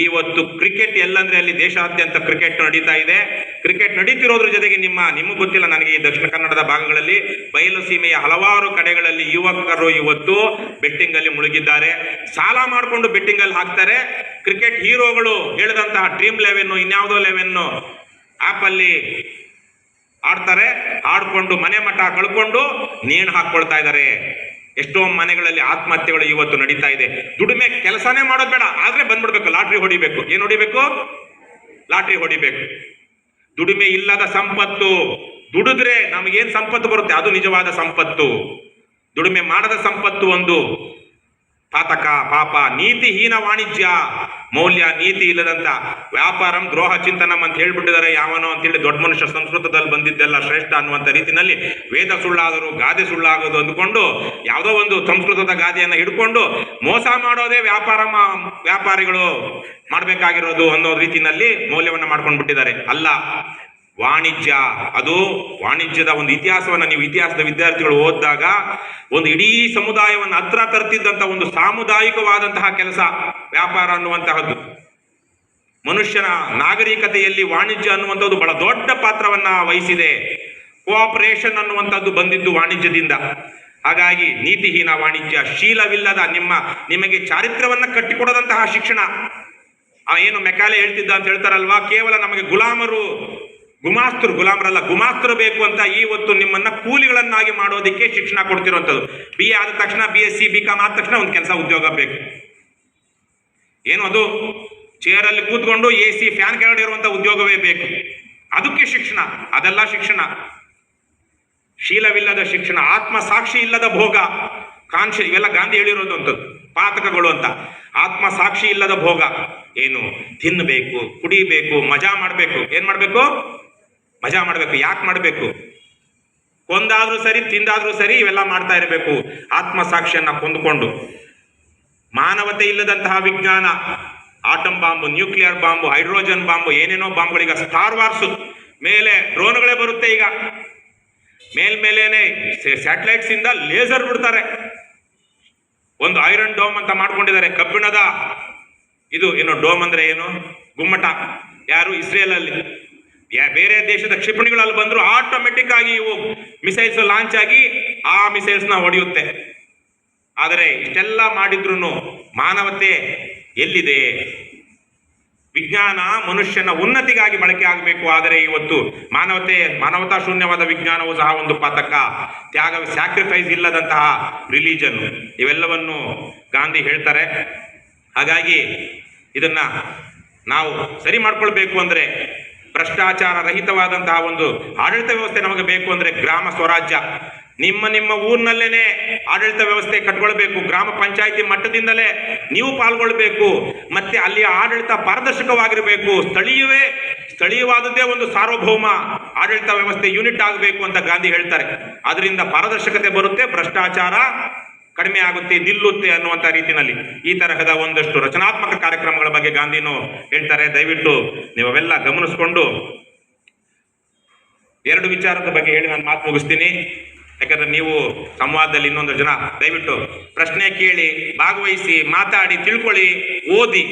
ಇವತ್ತು ಕ್ರಿಕೆಟ್ ಎಲ್ಲಂದ್ರೆ ಅಲ್ಲಿ ದೇಶಾದ್ಯಂತ ಕ್ರಿಕೆಟ್ ನಡೀತಾ ಇದೆ. ಕ್ರಿಕೆಟ್ ನಡೀತಿರೋದ್ರ ಜೊತೆಗೆ ನಿಮಗೆ ಗೊತ್ತಿಲ್ಲ ನನಗೆ, ಈ ದಕ್ಷಿಣ ಕನ್ನಡದ ಭಾಗಗಳಲ್ಲಿ ಬಯಲು ಸೀಮೆಯ ಹಲವಾರು ಕಡೆಗಳಲ್ಲಿ ಯುವಕರು ಇವತ್ತು ಬೆಟ್ಟಿಂಗ್ ಅಲ್ಲಿ ಮುಳುಗಿದ್ದಾರೆ. ಸಾಲ ಮಾಡಿಕೊಂಡು ಬೆಟ್ಟಿಂಗ್ ಅಲ್ಲಿ ಹಾಕ್ತಾರೆ. ಕ್ರಿಕೆಟ್ ಹೀರೋಗಳು ಹೇಳಿದಂತಹ ಡ್ರೀಮ್ 11 ಇನ್ಯಾವುದೋ 11 ಆಪ್ ಅಲ್ಲಿ ಆಡ್ತಾರೆ. ಆಡ್ಕೊಂಡು ಮನೆ ಮಠ ಕಳ್ಕೊಂಡು ನೇಣು ಹಾಕೊಳ್ತಾ ಇದ್ದಾರೆ. ಎಷ್ಟೋ ಮನೆಗಳಲ್ಲಿ ಆತ್ಮಹತ್ಯೆಗಳು ಇವತ್ತು ನಡೀತಾ ಇದೆ. ದುಡಿಮೆ ಕೆಲಸನೇ ಮಾಡೋದು ಬೇಡ, ಆದ್ರೆ ಬಂದ್ಬಿಡ್ಬೇಕು, ಲಾಟ್ರಿ ಹೊಡಿಬೇಕು. ಏನು ಹೊಡಿಬೇಕು? ಲಾಟ್ರಿ ಹೊಡಿಬೇಕು. ದುಡಿಮೆ ಇಲ್ಲದ ಸಂಪತ್ತು. ದುಡಿದ್ರೆ ನಮಗೇನ್ ಸಂಪತ್ತು ಬರುತ್ತೆ ಅದು ನಿಜವಾದ ಸಂಪತ್ತು. ದುಡಿಮೆ ಮಾಡದ ಸಂಪತ್ತು ಒಂದು ಪಾತಕ, ಪಾಪ. ನೀತಿಹೀನ ವಾಣಿಜ್ಯ, ಮೌಲ್ಯ ನೀತಿ ಇಲ್ಲದಂತ ವ್ಯಾಪಾರಂ ದ್ರೋಹ ಚಿಂತನಂ ಅಂತ ಹೇಳ್ಬಿಟ್ಟಿದ್ದಾರೆ. ಯಾವನೋ ಅಂತೇಳಿ ದೊಡ್ಡ ಮನುಷ್ಯ ಸಂಸ್ಕೃತದಲ್ಲಿ ಬಂದಿದ್ದೆಲ್ಲ ಶ್ರೇಷ್ಠ ಅನ್ನುವಂಥ ರೀತಿಯಲ್ಲಿ ವೇದ ಸುಳ್ಳಾದರೂ ಗಾದೆ ಸುಳ್ಳಾಗೋದು ಅಂದ್ಕೊಂಡು ಯಾವುದೋ ಒಂದು ಸಂಸ್ಕೃತದ ಗಾದೆಯನ್ನು ಹಿಡ್ಕೊಂಡು ಮೋಸ ಮಾಡೋದೇ ವ್ಯಾಪಾರಿಗಳು ಮಾಡಬೇಕಾಗಿರೋದು ಅನ್ನೋ ರೀತಿಯಲ್ಲಿ ಮೌಲ್ಯವನ್ನು ಮಾಡ್ಕೊಂಡು ಬಿಟ್ಟಿದ್ದಾರೆ. ಅಲ್ಲ, ವಾಣಿಜ್ಯ, ಅದು ವಾಣಿಜ್ಯದ ಒಂದು ಇತಿಹಾಸವನ್ನು ನೀವು ಇತಿಹಾಸದ ವಿದ್ಯಾರ್ಥಿಗಳು ಓದಿದಾಗ ಒಂದು ಇಡೀ ಸಮುದಾಯವನ್ನು ಹತ್ರ ತರ್ತಿದ್ದಂಥ ಒಂದು ಸಾಮುದಾಯಿಕವಾದಂತಹ ಕೆಲಸ ವ್ಯಾಪಾರ ಅನ್ನುವಂತಹದ್ದು. ಮನುಷ್ಯನ ನಾಗರಿಕತೆಯಲ್ಲಿ ವಾಣಿಜ್ಯ ಅನ್ನುವಂಥದ್ದು ಬಹಳ ದೊಡ್ಡ ಪಾತ್ರವನ್ನ ವಹಿಸಿದೆ. ಕೋಆಪರೇಷನ್ ಅನ್ನುವಂಥದ್ದು ಬಂದಿದ್ದು ವಾಣಿಜ್ಯದಿಂದ. ಹಾಗಾಗಿ ನೀತಿಹೀನ ವಾಣಿಜ್ಯ, ಶೀಲವಿಲ್ಲದ ನಿಮಗೆ ಚಾರಿತ್ರ್ಯವನ್ನ ಕಟ್ಟಿಕೊಡದಂತಹ ಶಿಕ್ಷಣ. ಏನು ಮೆಕಾಲೆ ಹೇಳ್ತಿದ್ದ ಅಂತ ಹೇಳ್ತಾರಲ್ವಾ, ಕೇವಲ ನಮಗೆ ಗುಮಾಸ್ತರು ಗುಮಾಸ್ತರು ಬೇಕು ಅಂತ ಇವತ್ತು ನಿಮ್ಮನ್ನ ಕೂಲಿಗಳನ್ನಾಗಿ ಮಾಡೋದಕ್ಕೆ ಶಿಕ್ಷಣ ಕೊಡ್ತಿರುವಂಥದ್ದು. BA ಆದ ತಕ್ಷಣ BSc BCom ಆದ ತಕ್ಷಣ ಒಂದು ಕೆಲಸ ಉದ್ಯೋಗ ಬೇಕು. ಏನು ಅದು? ಚೇರಲ್ಲಿ ಕೂತ್ಕೊಂಡು AC ಫ್ಯಾನ್ ಕೆಳಗಡೆ ಇರುವಂತ ಉದ್ಯೋಗವೇ ಬೇಕು. ಅದಕ್ಕೆ ಶಿಕ್ಷಣ, ಅದೆಲ್ಲ ಶಿಕ್ಷಣ. ಶೀಲವಿಲ್ಲದ ಶಿಕ್ಷಣ, ಆತ್ಮ ಸಾಕ್ಷಿ ಇಲ್ಲದ ಭೋಗ, ಕಾನ್ಶಿ, ಇವೆಲ್ಲ ಗಾಂಧಿ ಹೇಳಿರೋದು ಅಂತದ್ದು ಪಾತಕಗಳು ಅಂತ. ಆತ್ಮ ಸಾಕ್ಷಿ ಇಲ್ಲದ ಭೋಗ ಏನು? ತಿನ್ನಬೇಕು, ಕುಡಿಬೇಕು, ಮಜಾ ಮಾಡಬೇಕು. ಏನ್ ಮಾಡಬೇಕು? ಮಜಾ ಮಾಡಬೇಕು. ಯಾಕೆ ಮಾಡಬೇಕು? ಕೊಂದಾದ್ರೂ ಸರಿ, ತಿಂದಾದ್ರೂ ಸರಿ, ಇವೆಲ್ಲ ಮಾಡ್ತಾ ಇರಬೇಕು. ಆತ್ಮ ಸಾಕ್ಷಿಯನ್ನ ಕೊಂದುಕೊಂಡು ಮಾನವತೆ ಇಲ್ಲದಂತಹ ವಿಜ್ಞಾನ, atom bomb, nuclear bomb, hydrogen bomb, ಏನೇನೋ ಬಾಂಬುಗಳೀಗ ಸ್ಟಾರ್ ವಾರ್ಸ್ ಮೇಲೆ ಡ್ರೋನ್ಗಳೇ ಬರುತ್ತೆ. ಈಗ ಮೇಲ್ಮೇಲೇನೆ ಸ್ಯಾಟಲೈಟ್ಸ್ ಇಂದ ಲೇಸರ್ ಬಿಡ್ತಾರೆ. ಒಂದು ಐರನ್ ಡೋಮ್ ಅಂತ ಮಾಡ್ಕೊಂಡಿದ್ದಾರೆ, ಕಬ್ಬಿಣದ ಇದು. ಏನು ಡೋಮ್ ಅಂದ್ರೆ ಏನು? ಗುಮ್ಮಟ. ಯಾರು? ಇಸ್ರೇಲ್ ಅಲ್ಲಿ. ಬೇರೆ ದೇಶದ ಕ್ಷಿಪಣಿಗಳಲ್ಲಿ ಬಂದ್ರು ಆಟೋಮೆಟಿಕ್ ಆಗಿ ಇವು ಮಿಸೈಲ್ಸ್ ಲಾಂಚ್ ಆಗಿ ಆ ಮಿಸೈಲ್ಸ್ ನ ಹೊಡೆಯುತ್ತೆ. ಆದರೆ ಇಷ್ಟೆಲ್ಲ ಮಾಡಿದ್ರು ಮಾನವತೆ ಎಲ್ಲಿದೆ? ವಿಜ್ಞಾನ ಮನುಷ್ಯನ ಉನ್ನತಿಗಾಗಿ ಬಳಕೆ ಆಗಬೇಕು. ಆದರೆ ಇವತ್ತು ಮಾನವತಾ ಶೂನ್ಯವಾದ ವಿಜ್ಞಾನವು ಸಹ ಒಂದು ಪಾತಕ. ತ್ಯಾಗ, ಸ್ಯಾಕ್ರಿಫೈಸ್ ಇಲ್ಲದಂತಹ ರಿಲಿಜನ್, ಇವೆಲ್ಲವನ್ನು ಗಾಂಧಿ ಹೇಳ್ತಾರೆ. ಹಾಗಾಗಿ ಇದನ್ನ ನಾವು ಸರಿ ಮಾಡ್ಕೊಳ್ಬೇಕು ಅಂದ್ರೆ, ಭ್ರಷ್ಟಾಚಾರ ರಹಿತವಾದಂತಹ ಒಂದು ಆಡಳಿತ ವ್ಯವಸ್ಥೆ ನಮಗೆ ಬೇಕು ಅಂದ್ರೆ ಗ್ರಾಮ ಸ್ವರಾಜ್ಯ. ನಿಮ್ಮ ಊರಿನಲ್ಲೇನೆ ಆಡಳಿತ ವ್ಯವಸ್ಥೆ ಕಟ್ಕೊಳ್ಬೇಕು. ಗ್ರಾಮ ಪಂಚಾಯಿತಿ ಮಟ್ಟದಿಂದಲೇ ನೀವು ಪಾಲ್ಗೊಳ್ಬೇಕು. ಮತ್ತೆ ಅಲ್ಲಿಯ ಆಡಳಿತ ಪಾರದರ್ಶಕವಾಗಿರಬೇಕು. ಸ್ಥಳೀಯವಾದದ್ದೇ ಒಂದು ಸಾರ್ವಭೌಮ ಆಡಳಿತ ವ್ಯವಸ್ಥೆ ಯೂನಿಟ್ ಆಗಬೇಕು ಅಂತ ಗಾಂಧಿ ಹೇಳ್ತಾರೆ. ಅದರಿಂದ ಪಾರದರ್ಶಕತೆ ಬರುತ್ತೆ, ಭ್ರಷ್ಟಾಚಾರ ಕಡಿಮೆ ಆಗುತ್ತೆ, ನಿಲ್ಲುತ್ತೆ ಅನ್ನುವಂಥ ರೀತಿಯಲ್ಲಿ ಈ ತರಹದ ಒಂದಷ್ಟು ರಚನಾತ್ಮಕ ಕಾರ್ಯಕ್ರಮಗಳ ಬಗ್ಗೆ ಗಾಂಧಿನೂ ಹೇಳ್ತಾರೆ. ದಯವಿಟ್ಟು ನೀವೆಲ್ಲ ಗಮನಿಸ್ಕೊಂಡು 2 ವಿಚಾರದ ಬಗ್ಗೆ ಹೇಳಿ ನಾನು ಮಾತು ಮುಗಿಸ್ತೀನಿ. ಯಾಕಂದ್ರೆ ನೀವು ಸಂವಾದದಲ್ಲಿ ಇನ್ನೊಂದು ಜನ ದಯವಿಟ್ಟು ಪ್ರಶ್ನೆ ಕೇಳಿ, ಭಾಗವಹಿಸಿ, ಮಾತಾಡಿ, ತಿಳ್ಕೊಳ್ಳಿ, ಓದಿ.